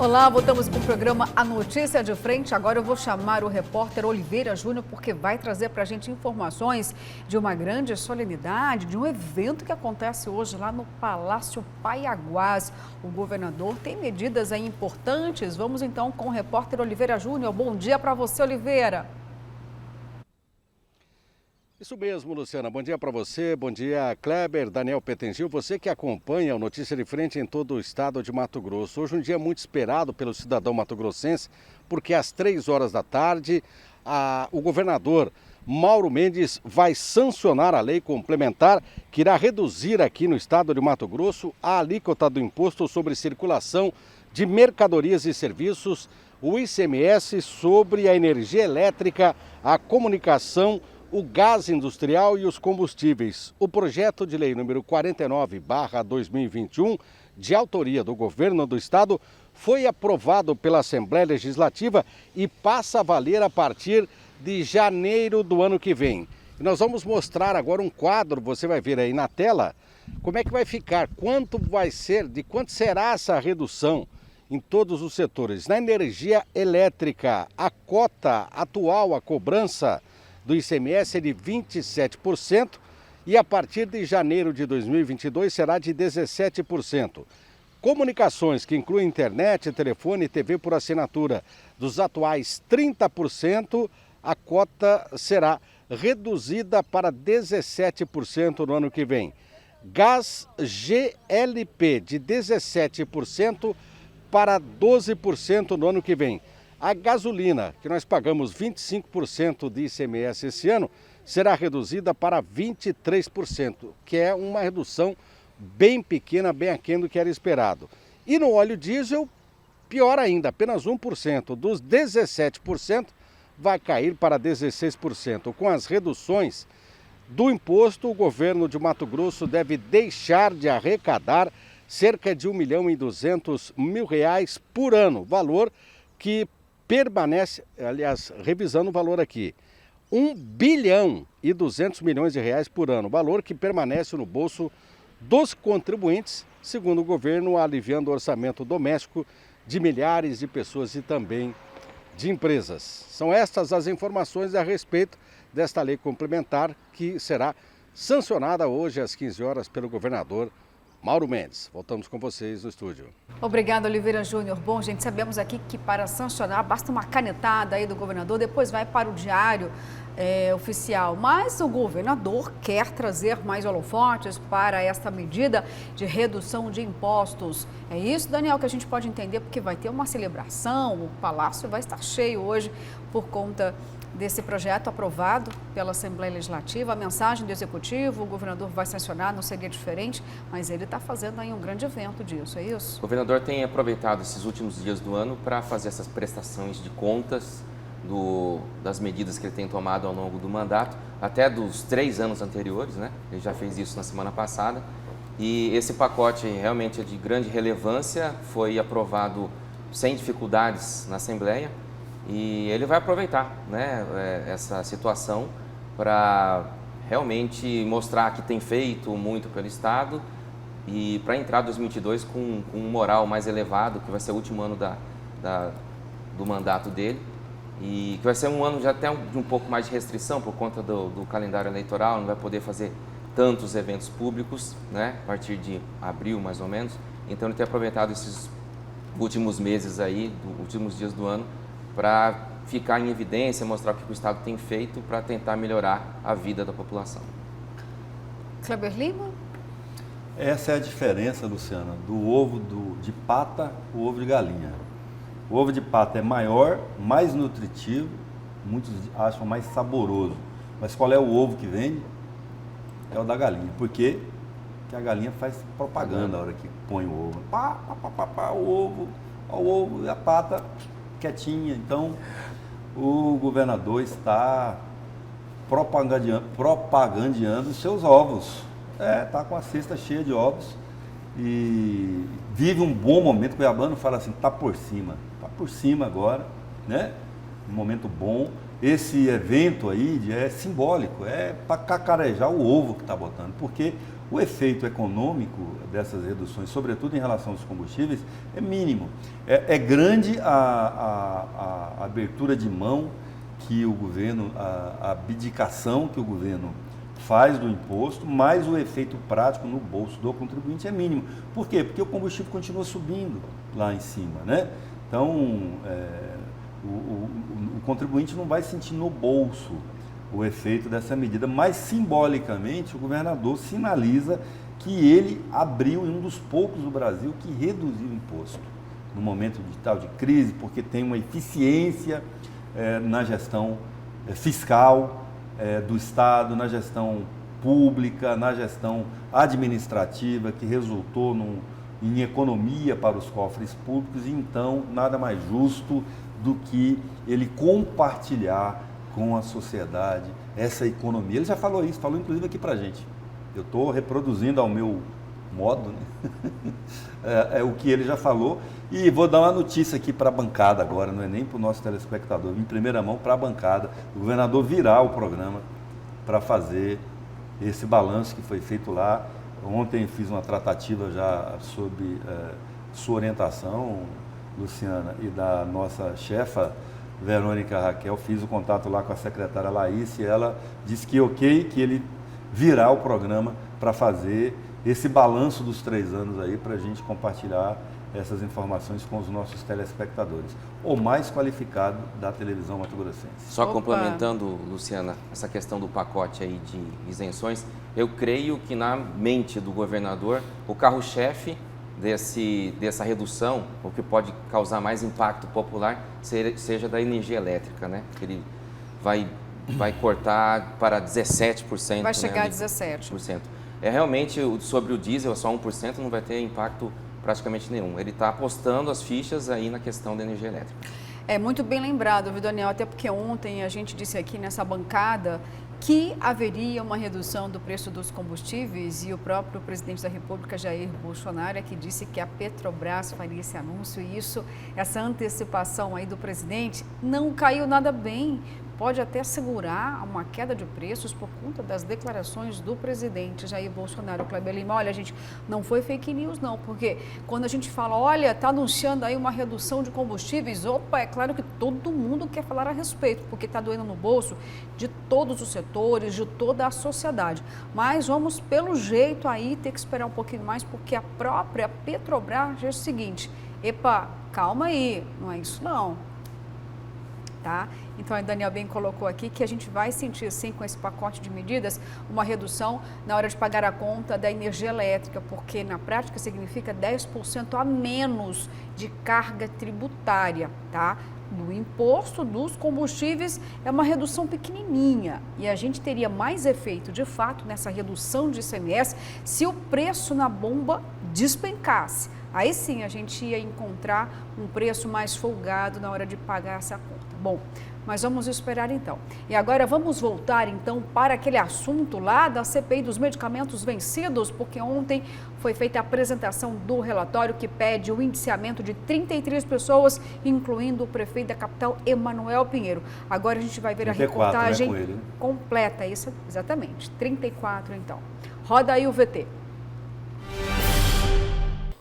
Olá, voltamos com o programa A Notícia de Frente. Agora eu vou chamar o repórter Oliveira Júnior, porque vai trazer para a gente informações de uma grande solenidade, de um evento que acontece hoje lá no Palácio Paiaguás. O governador tem medidas aí importantes. Vamos então com o repórter Oliveira Júnior. Bom dia para você, Oliveira. Isso mesmo, Luciana. Bom dia para você, bom dia, Kleber, Daniel Petengil, você que acompanha o Notícia de Frente em todo o estado de Mato Grosso. Hoje um dia muito esperado pelo cidadão mato-grossense, porque às 3 horas da tarde, o governador Mauro Mendes vai sancionar a lei complementar que irá reduzir aqui no estado de Mato Grosso a alíquota do imposto sobre circulação de mercadorias e serviços, o ICMS sobre a energia elétrica, a comunicação, o gás industrial e os combustíveis. O projeto de lei número 49/2021, de autoria do governo do estado, foi aprovado pela Assembleia Legislativa e passa a valer a partir de janeiro do ano que vem. E nós vamos mostrar agora um quadro, você vai ver aí na tela, como é que vai ficar, quanto vai ser, de quanto será essa redução em todos os setores. Na energia elétrica, a cota atual, a cobrança do ICMS é de 27% e a partir de janeiro de 2022 será de 17%. Comunicações, que incluem internet, telefone e TV por assinatura, dos atuais 30%, a cota será reduzida para 17% no ano que vem. Gás GLP de 17% para 12% no ano que vem. A gasolina, que nós pagamos 25% de ICMS esse ano, será reduzida para 23%, que é uma redução bem pequena, bem aquém do que era esperado. E no óleo diesel, pior ainda, apenas 1%. Dos 17% vai cair para 16%. Com as reduções do imposto, o governo de Mato Grosso deve deixar de arrecadar cerca de R$ 1.200.000 por ano, valor que permanece, aliás, revisando o valor aqui, R$ 1.200.000.000 por ano, valor que permanece no bolso dos contribuintes, segundo o governo, aliviando o orçamento doméstico de milhares de pessoas e também de empresas. São estas as informações a respeito desta lei complementar que será sancionada hoje às 15 horas pelo governador Mauro Mendes. Voltamos com vocês no estúdio. Obrigada, Oliveira Júnior. Bom, gente, sabemos aqui que para sancionar basta uma canetada aí do governador, depois vai para o diário oficial. Mas o governador quer trazer mais holofotes para esta medida de redução de impostos. É isso, Daniel, que a gente pode entender, porque vai ter uma celebração, o palácio vai estar cheio hoje por conta desse projeto aprovado pela Assembleia Legislativa. A mensagem do Executivo, o governador vai sancionar, não seria diferente, mas ele está fazendo aí um grande evento disso, é isso? O governador tem aproveitado esses últimos dias do ano para fazer essas prestações de contas das medidas que ele tem tomado ao longo do mandato, até dos 3 anos anteriores, né? Ele já fez isso na semana passada. E esse pacote realmente é de grande relevância, foi aprovado sem dificuldades na Assembleia. E ele vai aproveitar, né, essa situação para realmente mostrar que tem feito muito pelo Estado e para entrar em 2022 com um moral mais elevado, que vai ser o último ano do mandato dele e que vai ser um ano já até de um pouco mais de restrição por conta do calendário eleitoral, não vai poder fazer tantos eventos públicos, né, a partir de abril mais ou menos. Então ele tem aproveitado esses últimos meses aí, últimos dias do ano, para ficar em evidência, mostrar o que o Estado tem feito para tentar melhorar a vida da população. Kleber Lima? Essa é a diferença, Luciana, do ovo de pata para o ovo de galinha. O ovo de pata é maior, mais nutritivo, muitos acham mais saboroso. Mas qual é o ovo que vende? É o da galinha. Por quê? Porque a galinha faz propaganda na hora que põe o ovo. Pá, pá, pá, pá, o ovo e a pata quietinha. Então, o governador está propagandeando os seus ovos. Está com a cesta cheia de ovos e vive um bom momento. Cuiabano fala assim, está por cima agora, né? Um momento bom. Esse evento aí é simbólico, é para cacarejar o ovo que está botando, porque O efeito econômico dessas reduções, sobretudo em relação aos combustíveis, é mínimo. É grande a abertura de mão que o governo, a abdicação que o governo faz do imposto, mas o efeito prático no bolso do contribuinte é mínimo. Por quê? Porque o combustível continua subindo lá em cima, né? Então, o contribuinte não vai sentir no bolso o efeito dessa medida, mas simbolicamente o governador sinaliza que ele abriu em um dos poucos do Brasil que reduziu o imposto no momento de tal de crise, porque tem uma eficiência na gestão fiscal do Estado, na gestão pública, na gestão administrativa, que resultou em economia para os cofres públicos, e então nada mais justo do que ele compartilhar com a sociedade essa economia. Ele já falou isso, falou inclusive aqui pra gente. Eu estou reproduzindo ao meu modo, né? O que ele já falou, e vou dar uma notícia aqui para a bancada agora, não é nem para o nosso telespectador, em primeira mão para a bancada, o governador virá o programa para fazer esse balanço que foi feito lá. Ontem fiz uma tratativa já sob sua orientação, Luciana, e da nossa chefa, Verônica Raquel, fiz o contato lá com a secretária Laís, e ela disse que ok, que ele virá o programa para fazer esse balanço dos 3 anos aí, para a gente compartilhar essas informações com os nossos telespectadores. O mais qualificado da televisão mato-grossense. Só complementando, Luciana, essa questão do pacote aí de isenções, eu creio que na mente do governador, o carro-chefe dessa redução, o que pode causar mais impacto popular, seja da energia elétrica, né? Ele vai cortar para 17%. Vai chegar, né, a 17%. Realmente, sobre o diesel, só 1%, não vai ter impacto praticamente nenhum. Ele está apostando as fichas aí na questão da energia elétrica. É muito bem lembrado, viu, Daniel? Até porque ontem a gente disse aqui nessa bancada que haveria uma redução do preço dos combustíveis, e o próprio presidente da República, Jair Bolsonaro, é que disse que a Petrobras faria esse anúncio, e essa antecipação aí do presidente não caiu nada bem. Pode até segurar uma queda de preços por conta das declarações do presidente Jair Bolsonaro. Kleber Lima, olha, gente, não foi fake news não, porque quando a gente fala, olha, está anunciando aí uma redução de combustíveis, opa, é claro que todo mundo quer falar a respeito, porque está doendo no bolso de todos os setores, de toda a sociedade. Mas vamos, pelo jeito aí, ter que esperar um pouquinho mais, porque a própria Petrobras diz o seguinte, epa, calma aí, não é isso não. Tá? Então, a Daniel bem colocou aqui que a gente vai sentir, sim, com esse pacote de medidas, uma redução na hora de pagar a conta da energia elétrica, porque na prática significa 10% a menos de carga tributária, tá? Do imposto dos combustíveis é uma redução pequenininha, e a gente teria mais efeito, de fato, nessa redução de ICMS se o preço na bomba despencasse. Aí sim a gente ia encontrar um preço mais folgado na hora de pagar essa conta. Bom, mas vamos esperar então. E agora vamos voltar então para aquele assunto lá da CPI dos medicamentos vencidos, porque ontem foi feita a apresentação do relatório que pede o indiciamento de 33 pessoas, incluindo o prefeito da capital, Emanuel Pinheiro. Agora a gente vai ver a reportagem, né, com ele, né, completa, isso exatamente, 34 então. Roda aí o VT.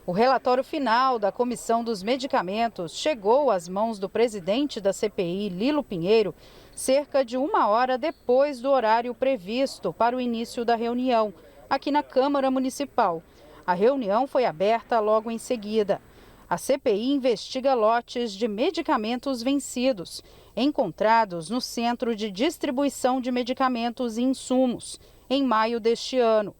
O relatório final da Comissão dos Medicamentos chegou às mãos do presidente da CPI, Lilo Pinheiro, cerca de 1 hora depois do horário previsto para o início da reunião, aqui na Câmara Municipal. A reunião foi aberta logo em seguida. A CPI investiga lotes de medicamentos vencidos, encontrados no Centro de Distribuição de Medicamentos e Insumos, em maio deste ano.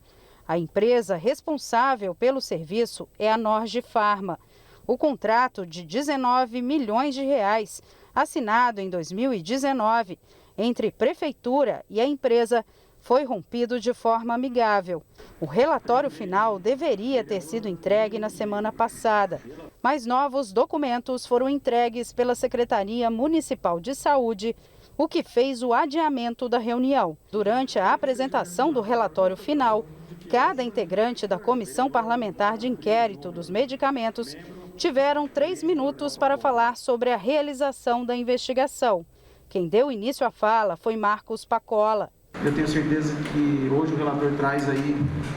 A empresa responsável pelo serviço é a Norge Pharma. O contrato de 19 milhões de reais, assinado em 2019, entre prefeitura e a empresa, foi rompido de forma amigável. O relatório final deveria ter sido entregue na semana passada, mas novos documentos foram entregues pela Secretaria Municipal de Saúde, o que fez o adiamento da reunião. Durante a apresentação do relatório final, cada integrante da Comissão Parlamentar de Inquérito dos Medicamentos tiveram 3 minutos para falar sobre a realização da investigação. Quem deu início à fala foi Marcos Pacola. Eu tenho certeza que hoje o relator traz aí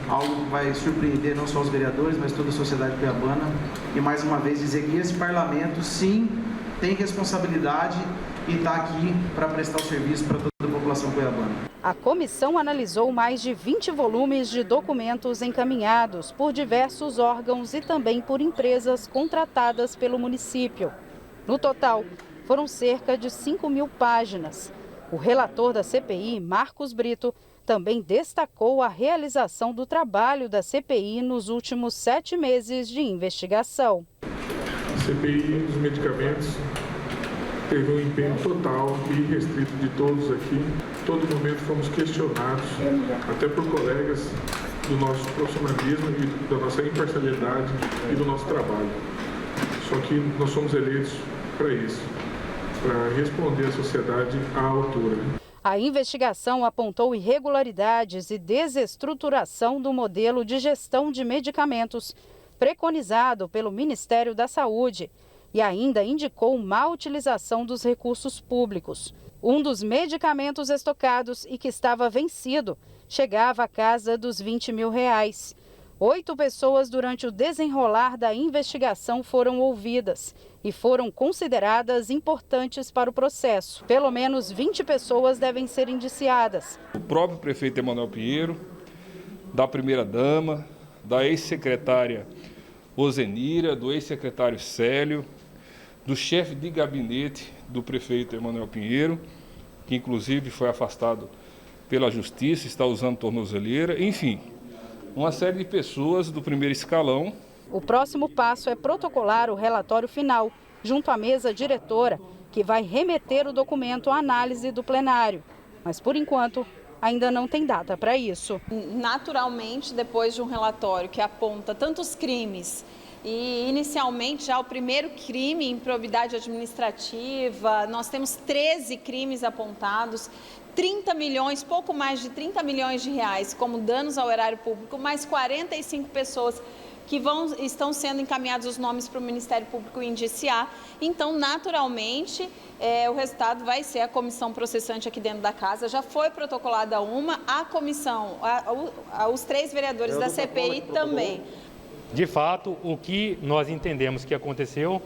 algo que vai surpreender não só os vereadores, mas toda a sociedade cuiabana. E mais uma vez dizer que esse parlamento, sim, tem responsabilidade e está aqui para prestar o serviço para toda a população cuiabana. A comissão analisou mais de 20 volumes de documentos encaminhados por diversos órgãos e também por empresas contratadas pelo município. No total, foram cerca de 5.000 páginas. O relator da CPI, Marcos Brito, também destacou a realização do trabalho da CPI nos últimos 7 meses de investigação. A CPI dos medicamentos teve um empenho total e irrestrito de todos aqui. Todo momento fomos questionados, até por colegas, do nosso profissionalismo e da nossa imparcialidade e do nosso trabalho. Só que nós somos eleitos para isso, para responder à sociedade à altura. A investigação apontou irregularidades e desestruturação do modelo de gestão de medicamentos preconizado pelo Ministério da Saúde e ainda indicou má utilização dos recursos públicos. Um dos medicamentos estocados e que estava vencido chegava à casa dos R$20 mil. 8 pessoas durante o desenrolar da investigação foram ouvidas e foram consideradas importantes para o processo. Pelo menos 20 pessoas devem ser indiciadas. O próprio prefeito Emanuel Pinheiro, da primeira-dama, da ex-secretária Ozenira, do ex-secretário Célio, do chefe de gabinete do prefeito Emanuel Pinheiro, que inclusive foi afastado pela justiça, está usando tornozeleira, enfim, uma série de pessoas do primeiro escalão. O próximo passo é protocolar o relatório final, junto à mesa diretora, que vai remeter o documento à análise do plenário. Mas, por enquanto, ainda não tem data para isso. Naturalmente, depois de um relatório que aponta tantos crimes, e inicialmente já o primeiro crime, improbidade administrativa, nós temos 13 crimes apontados, 30 milhões, pouco mais de 30 milhões de reais como danos ao erário público, mais 45 pessoas que estão sendo encaminhados os nomes para o Ministério Público indiciar. Então, naturalmente, o resultado vai ser a comissão processante aqui dentro da casa. Já foi protocolada uma, a comissão, os 3 vereadores da CPI também. De fato, o que nós entendemos que aconteceu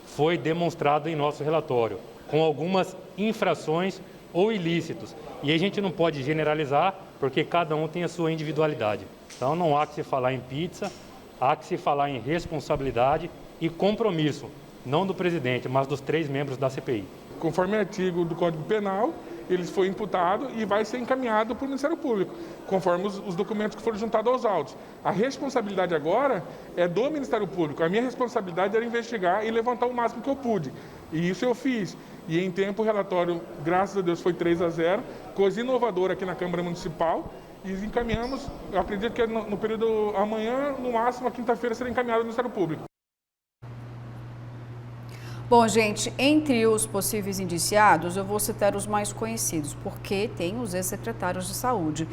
foi demonstrado em nosso relatório, com algumas infrações ou ilícitos. E a gente não pode generalizar, porque cada um tem a sua individualidade. Então não há que se falar em pizza, há que se falar em responsabilidade e compromisso, não do presidente, mas dos 3 membros da CPI. Conforme o artigo do Código Penal, ele foi imputado e vai ser encaminhado para o Ministério Público, conforme os documentos que foram juntados aos autos. A responsabilidade agora é do Ministério Público. A minha responsabilidade era investigar e levantar o máximo que eu pude. E isso eu fiz. E em tempo o relatório, graças a Deus, foi 3-0, coisa inovadora aqui na Câmara Municipal. E encaminhamos, eu acredito que no período amanhã, no máximo, a quinta-feira, será encaminhado ao Ministério Público. Bom, gente, entre os possíveis indiciados, eu vou citar os mais conhecidos, porque tem os ex-secretários de saúde.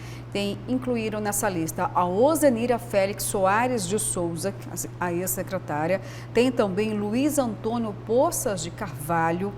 Incluíram nessa lista a Ozenira Félix Soares de Souza, a ex-secretária. Tem também Luiz Antônio Poças de Carvalho.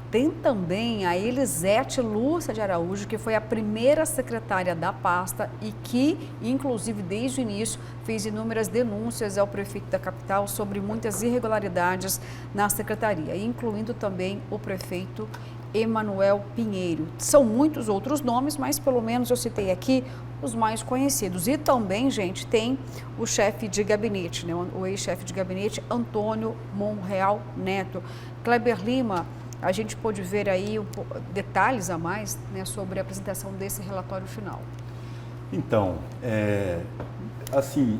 Tem também a Elisete Lúcia de Araújo, que foi a primeira secretária da pasta e que, inclusive, desde o início, fez inúmeras denúncias ao prefeito da capital sobre muitas irregularidades na secretaria, incluindo também o prefeito Emanuel Pinheiro. São muitos outros nomes, mas pelo menos eu citei aqui os mais conhecidos. E também, gente, tem o chefe de gabinete, né? O ex-chefe de gabinete, Antônio Monreal Neto. Kleber Lima, a gente pôde ver aí detalhes a mais, né, sobre a apresentação desse relatório final. Então, assim,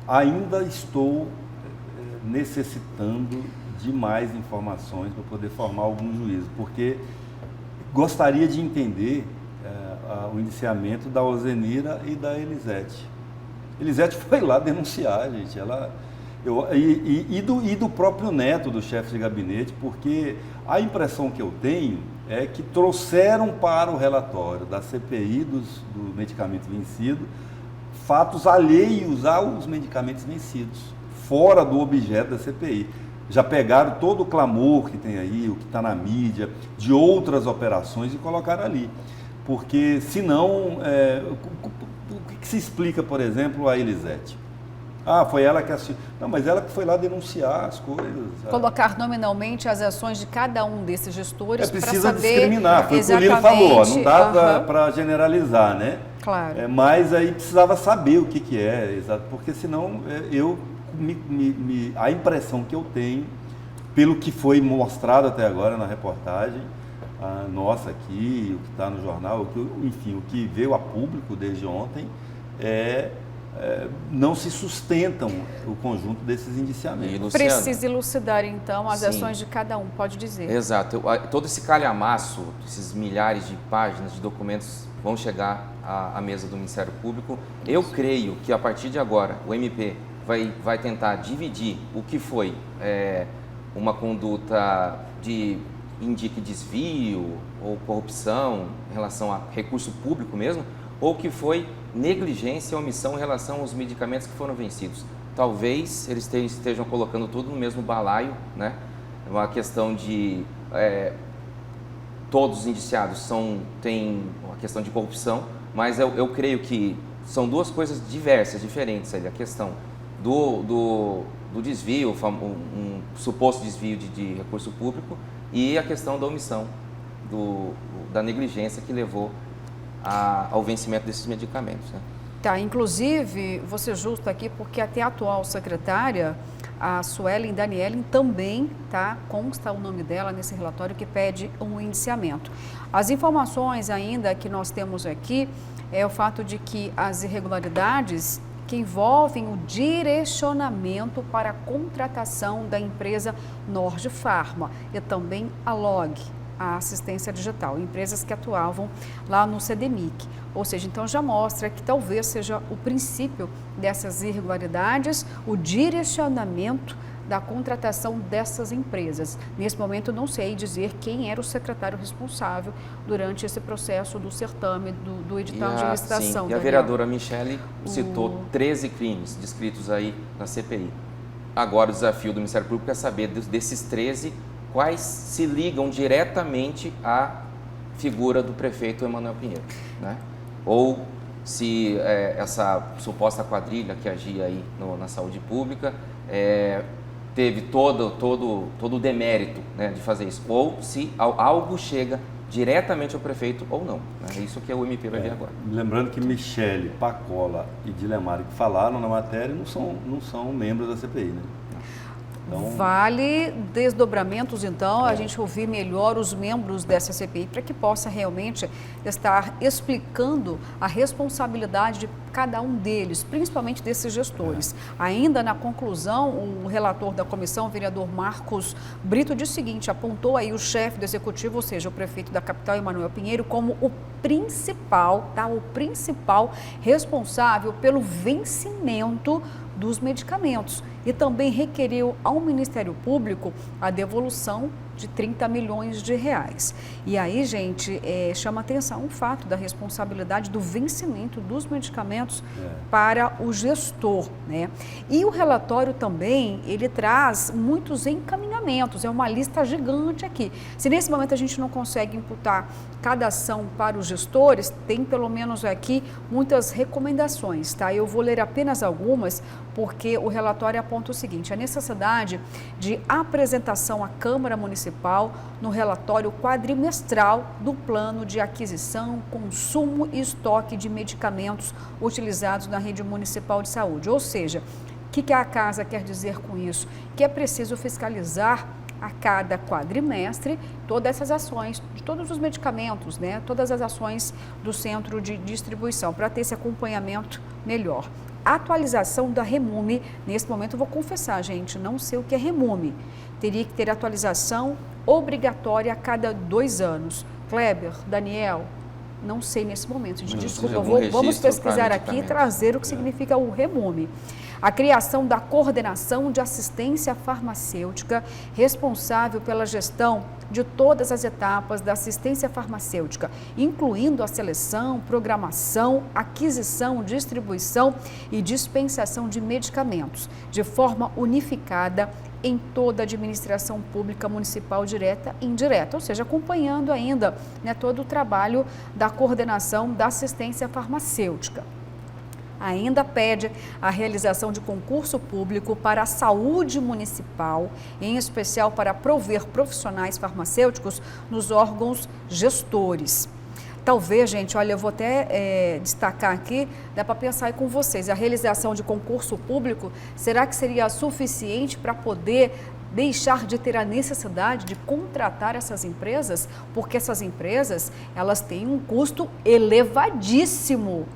ainda estou necessitando de mais informações para poder formar algum juízo, porque gostaria de entender o indiciamento da Ozenira e da Elisete. Elisete foi lá denunciar, gente, e do próprio neto do chefe de gabinete, porque a impressão que eu tenho é que trouxeram para o relatório da CPI do medicamento vencido fatos alheios aos medicamentos vencidos, fora do objeto da CPI. Já pegaram todo o clamor que tem aí, o que está na mídia, de outras operações e colocaram ali. porque senão, o que se explica, por exemplo, a Elisete? Ah, foi ela que assistiu. Não, mas ela que foi lá denunciar as coisas. Colocar nominalmente as ações de cada um desses gestores para saber... Precisa discriminar, foi o que o Lilo falou, não dá para generalizar, né? Claro. Mas aí precisava saber o que é, exato, porque senão a impressão que eu tenho, pelo que foi mostrado até agora na reportagem, a nossa aqui, o que está no jornal, enfim, o que veio a público desde ontem, não se sustentam o conjunto desses indiciamentos. Precisa elucidar, então, as ações de cada um, pode dizer. Exato. Todo esse calhamaço, esses milhares de páginas de documentos vão chegar à mesa do Ministério Público. Eu creio que, a partir de agora, o MP vai tentar dividir o que foi uma conduta de indique desvio ou corrupção em relação a recurso público mesmo, ou que foi negligência ou omissão em relação aos medicamentos que foram vencidos. Talvez eles estejam colocando tudo no mesmo balaio, né? Uma questão de... todos os indiciados têm uma questão de corrupção, mas eu creio que são duas coisas diversas, diferentes. A questão do desvio, um suposto desvio de recurso público, e a questão da omissão, da negligência que levou ao vencimento desses medicamentos, né? Tá, inclusive, vou ser justo aqui, porque até a atual secretária, a Suelen Danielen, também consta o nome dela nesse relatório que pede um indiciamento. As informações ainda que nós temos aqui é o fato de que as irregularidades que envolvem o direcionamento para a contratação da empresa Nord Pharma e também a Log, a assistência digital, empresas que atuavam lá no CDMIC. Ou seja, então já mostra que talvez seja o princípio dessas irregularidades, o direcionamento da contratação dessas empresas. Nesse momento, não sei dizer quem era o secretário responsável durante esse processo do certame, do edital de licitação. Sim, e a vereadora Michele citou 13 crimes descritos aí na CPI. Agora, o desafio do Ministério Público é saber desses 13, quais se ligam diretamente à figura do prefeito Emanuel Pinheiro, né? Ou se essa suposta quadrilha que agia aí na saúde pública teve todo o demérito, né, de fazer isso, ou se algo chega diretamente ao prefeito ou não, né? É isso que o MP vai ver agora. Lembrando que Michele, Pacola e Dilemar, que falaram na matéria, não são membros da CPI, né? Então, vale desdobramentos, então, a gente ouvir melhor os membros dessa CPI para que possa realmente estar explicando a responsabilidade de cada um deles, principalmente desses gestores. Ainda na conclusão, o relator da comissão, o vereador Marcos Brito, disse o seguinte, apontou aí o chefe do executivo, ou seja, o prefeito da capital, Emanuel Pinheiro, como o principal responsável pelo vencimento dos medicamentos e também requeriu ao Ministério Público a devolução de 30 milhões de reais. E aí, gente, chama atenção o fato da responsabilidade do vencimento dos medicamentos para o gestor, né? E o relatório também, ele traz muitos encaminhamentos, é uma lista gigante aqui. Se nesse momento a gente não consegue imputar cada ação para os gestores, tem pelo menos aqui muitas recomendações, tá? Eu vou ler apenas algumas, porque o relatório aponta o seguinte, a necessidade de apresentação à Câmara Municipal no relatório quadrimestral do plano de aquisição, consumo e estoque de medicamentos utilizados na rede municipal de saúde. Ou seja, o que a casa quer dizer com isso? Que é preciso fiscalizar a cada quadrimestre todas essas ações, de todos os medicamentos, né? Todas as ações do centro de distribuição, para ter esse acompanhamento melhor. Atualização da REMUME, nesse momento eu vou confessar, gente, não sei o que é REMUME. Teria que ter atualização obrigatória a cada 2 anos. Kleber, Daniel, não sei nesse momento, gente, desculpa, vamos pesquisar aqui e trazer o que significa o REMUME. A criação da coordenação de assistência farmacêutica responsável pela gestão de todas as etapas da assistência farmacêutica, incluindo a seleção, programação, aquisição, distribuição e dispensação de medicamentos, de forma unificada em toda a administração pública municipal direta e indireta, ou seja, acompanhando ainda, né, todo o trabalho da coordenação da assistência farmacêutica. Ainda pede a realização de concurso público para a saúde municipal, em especial para prover profissionais farmacêuticos nos órgãos gestores. Talvez, gente, olha, eu vou até destacar aqui, dá para pensar aí com vocês, a realização de concurso público, será que seria suficiente para poder deixar de ter a necessidade de contratar essas empresas? Porque essas empresas, elas têm um custo elevadíssimo.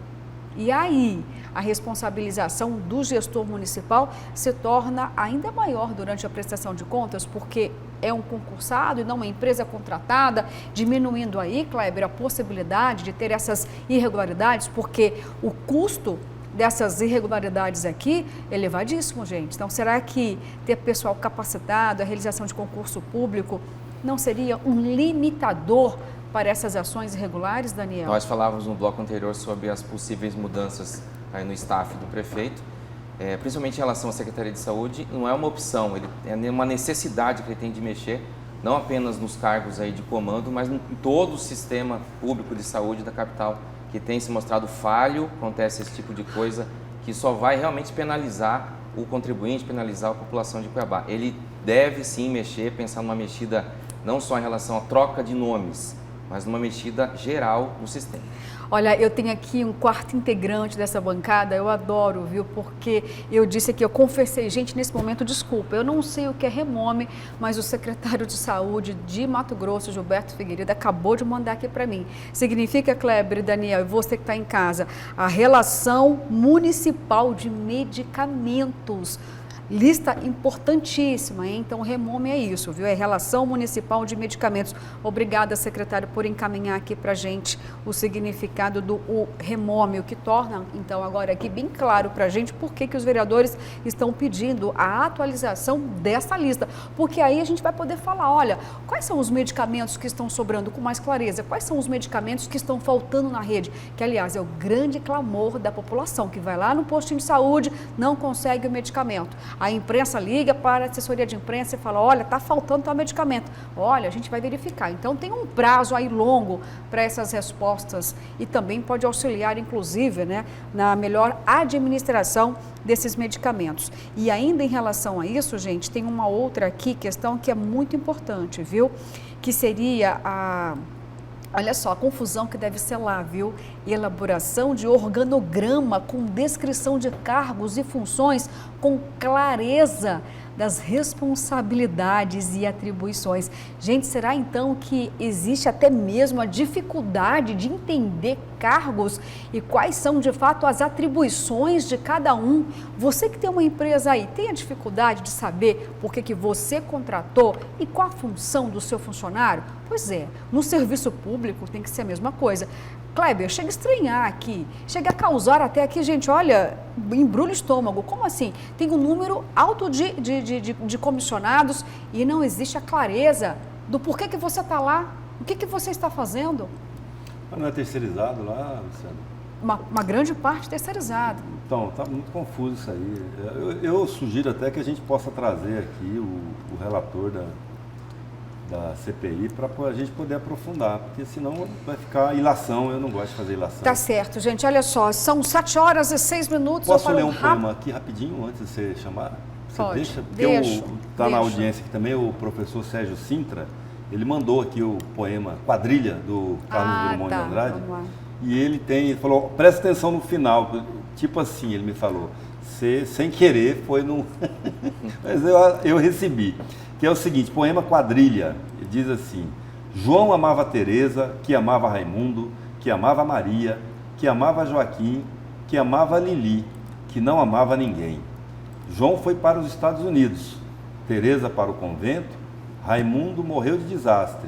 E aí, a responsabilização do gestor municipal se torna ainda maior durante a prestação de contas, porque é um concursado e não uma empresa contratada, diminuindo aí, Kleber, a possibilidade de ter essas irregularidades, porque o custo dessas irregularidades aqui é elevadíssimo, gente. Então, será que ter pessoal capacitado, a realização de concurso público, não seria um limitador para essas ações irregulares, Daniel? Nós falávamos no bloco anterior sobre as possíveis mudanças aí no staff do prefeito, principalmente em relação à Secretaria de Saúde. Não é uma opção, é uma necessidade que ele tem de mexer, não apenas nos cargos aí de comando, mas em todo o sistema público de saúde da capital, que tem se mostrado falho. Acontece esse tipo de coisa que só vai realmente penalizar o contribuinte, penalizar a população de Cuiabá. Ele deve sim mexer, pensar numa mexida não só em relação à troca de nomes, mas numa mexida geral no sistema. Olha, eu tenho aqui um quarto integrante dessa bancada, eu adoro, viu, porque eu disse aqui, eu confessei, gente, nesse momento, desculpa, eu não sei o que é Remome, mas o secretário de Saúde de Mato Grosso, Gilberto Figueiredo, acabou de mandar aqui para mim. Significa, Kleber e Daniel, e você que está em casa, a relação municipal de medicamentos. Lista importantíssima, hein? Então, o Remome é isso, viu? É Relação Municipal de Medicamentos. Obrigada, secretário, por encaminhar aqui para a gente o significado do Remome, o que torna, então, agora aqui bem claro para a gente por que os vereadores estão pedindo a atualização dessa lista. Porque aí a gente vai poder falar, olha, quais são os medicamentos que estão sobrando com mais clareza? Quais são os medicamentos que estão faltando na rede? Que, aliás, é o grande clamor da população, que vai lá no postinho de saúde, não consegue o medicamento. A imprensa liga para a assessoria de imprensa e fala, olha, está faltando tal medicamento. Olha, a gente vai verificar. Então, tem um prazo aí longo para essas respostas e também pode auxiliar, inclusive, né, na melhor administração desses medicamentos. E ainda em relação a isso, gente, tem uma outra aqui questão que é muito importante, viu? Que seria a... Olha só, a confusão que deve ser lá, viu? Elaboração de organograma com descrição de cargos e funções com clareza das responsabilidades e atribuições. Gente, será então que existe até mesmo a dificuldade de entender cargos e quais são de fato as atribuições de cada um? Você que tem uma empresa aí, tem a dificuldade de saber por que você contratou e qual a função do seu funcionário? Pois é, no serviço público tem que ser a mesma coisa. Kleber, chega a estranhar aqui, chega a causar até aqui, gente, olha, embrulha o estômago. Como assim? Tem um número alto de comissionados e não existe a clareza do porquê que você está lá, o que você está fazendo. Mas não é terceirizado lá, Luciano? Uma grande parte terceirizada. Então, está muito confuso isso aí. Eu sugiro até que a gente possa trazer aqui o relator da CPI para a gente poder aprofundar, porque senão vai ficar ilação, eu não gosto de fazer ilação. Tá certo, gente, olha só, são 7h06. Posso ler um poema aqui rapidinho, antes de você chamar? Você Pode. Deixa? Porque está na audiência aqui também o professor Sérgio Sintra, ele mandou aqui o poema Quadrilha, do Carlos Drummond de Andrade, e ele falou, presta atenção no final, tipo assim, ele me falou, você sem querer foi no... Mas eu recebi. Que é o seguinte, poema Quadrilha, ele diz assim, João amava Teresa, que amava Raimundo, que amava Maria, que amava Joaquim, que amava Lili, que não amava ninguém. João foi para os Estados Unidos, Teresa para o convento, Raimundo morreu de desastre,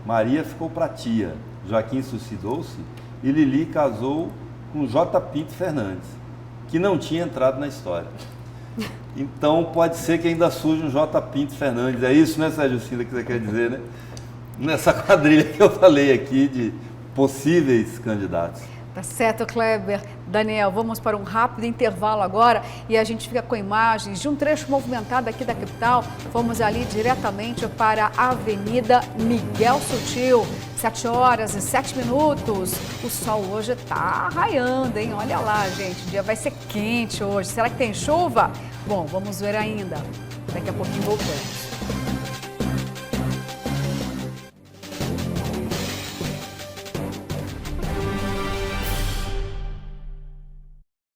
Maria ficou para tia, Joaquim suicidou-se e Lili casou com J. Pinto Fernandes, que não tinha entrado na história. Então, pode ser que ainda surja um J. Pinto Fernandes. É isso, né, Sérgio Sintra, que você quer dizer, né? Nessa quadrilha que eu falei aqui de possíveis candidatos. Tá certo, Kleber. Daniel, vamos para um rápido intervalo agora e a gente fica com imagens de um trecho movimentado aqui da capital. Fomos ali diretamente para a Avenida Miguel Sutil, 7h07. O sol hoje está raiando, hein? Olha lá, gente, o dia vai ser quente hoje. Será que tem chuva? Bom, vamos ver ainda. Daqui a pouquinho voltamos.